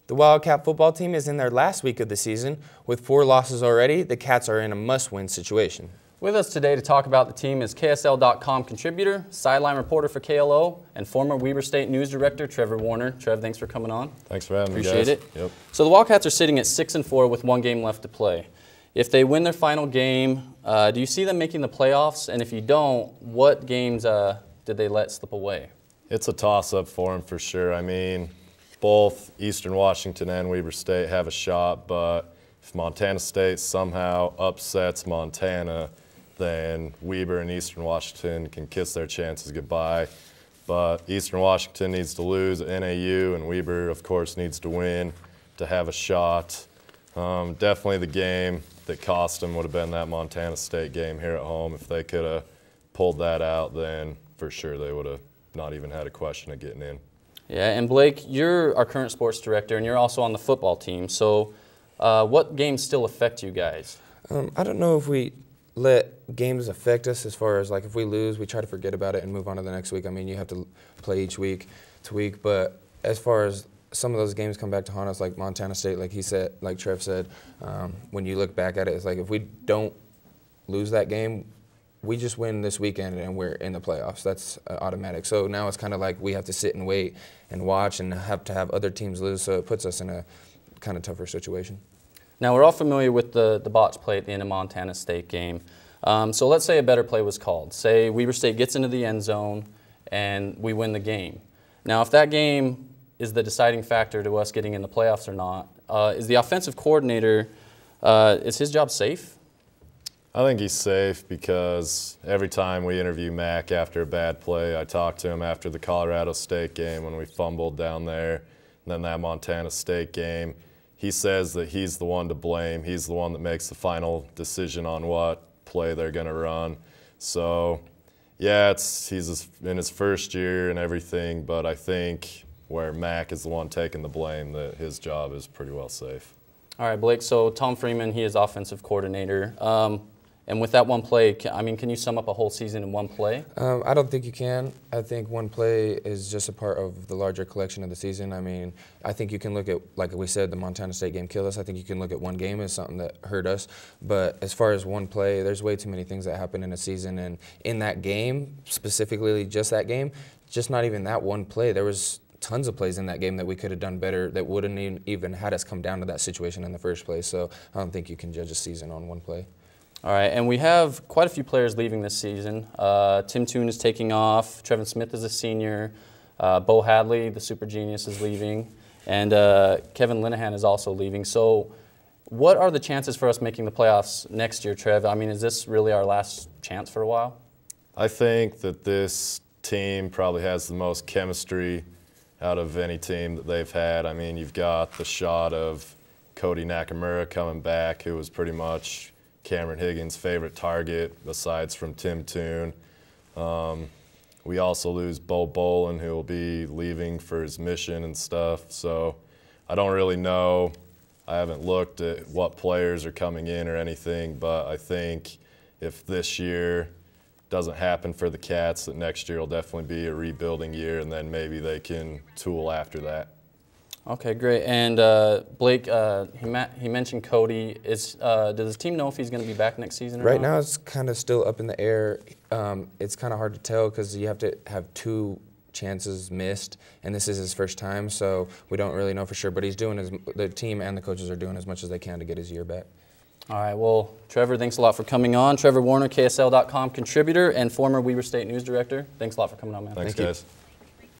The Wildcat football team is in their last week of the season. With 4 losses already, the Cats are in a must-win situation. With us today to talk about the team is KSL.com contributor, sideline reporter for KLO, and former Weber State News Director Trevor Warner. Trev, thanks for coming on. Thanks for having me, guys. Appreciate it. Yep. So the Wildcats are sitting at 6-4 with 1 game left to play. If they win their final game, do you see them making the playoffs? And if you don't, what games did they let slip away? It's a toss-up for them for sure. I mean, both Eastern Washington and Weber State have a shot, but if Montana State somehow upsets Montana, then Weber and Eastern Washington can kiss their chances goodbye. But Eastern Washington needs to lose at NAU, and Weber, of course, needs to win to have a shot. Definitely the game that cost them would have been that Montana State game here at home. If they could have pulled that out, then for sure they would have not even had a question of getting in. Yeah, and Blake, you're our current sports director, and you're also on the football team. So what games still affect you guys? I don't know if we let games affect us as far as, like, if we lose, we try to forget about it and move on to the next week. I mean, you have to play each week to week, but as far as some of those games come back to haunt us, like Montana State, like he said, like Trev said, when you look back at it, it's like if we don't lose that game, we just win this weekend and we're in the playoffs. That's automatic. So now it's kind of like we have to sit and wait and watch and have to have other teams lose, so it puts us in a kind of tougher situation. Now, we're all familiar with the botch play at the end of Montana State game. So let's say a better play was called. Say Weber State gets into the end zone and we win the game. Now, if that game is the deciding factor to us getting in the playoffs or not, is the offensive coordinator, is his job safe? I think he's safe because every time we interview Mac after a bad play, I talk to him after the Colorado State game when we fumbled down there, and then that Montana State game. He says that he's the one to blame. He's the one that makes the final decision on what play they're going to run. So, yeah, he's in his first year and everything, but I think where Mac is the one taking the blame, that his job is pretty well safe. All right, Blake, so Tom Freeman, he is offensive coordinator. And with that one play, I mean, can you sum up a whole season in one play? I don't think you can. I think one play is just a part of the larger collection of the season. I mean, I think you can look at, like we said, the Montana State game killed us. I think you can look at one game as something that hurt us. But as far as one play, there's way too many things that happen in a season. And in that game, specifically just that game, just not even that one play, there was tons of plays in that game that we could have done better that wouldn't even had us come down to that situation in the first place. So I don't think you can judge a season on one play. All right, and we have quite a few players leaving this season. Tim Toon is taking off. Trevin Smith is a senior. Bo Hadley, the super genius, is leaving. And Kevin Linehan is also leaving. So what are the chances for us making the playoffs next year, Trev? I mean, is this really our last chance for a while? I think that this team probably has the most chemistry out of any team that they've had. I mean, you've got the shot of Cody Nakamura coming back, who was pretty much Cameron Higgins' favorite target, besides from Tim Toon. We also lose Bo Bolin, who will be leaving for his mission and stuff. So I don't really know. I haven't looked at what players are coming in or anything, but I think if this year doesn't happen for the Cats, that next year will definitely be a rebuilding year, and then maybe they can tool after that. Okay, great. And Blake, he mentioned Cody. Does the team know if he's going to be back next season or not? Right now it's kind of still up in the air. It's kind of hard to tell because you have to have 2 chances missed, and this is his first time, so we don't really know for sure. But he's doing the team and the coaches are doing as much as they can to get his year back. All right, well, Trevor, thanks a lot for coming on. Trevor Warner, KSL.com contributor and former Weber State News Director. Thanks a lot for coming on, man. Thanks, guys.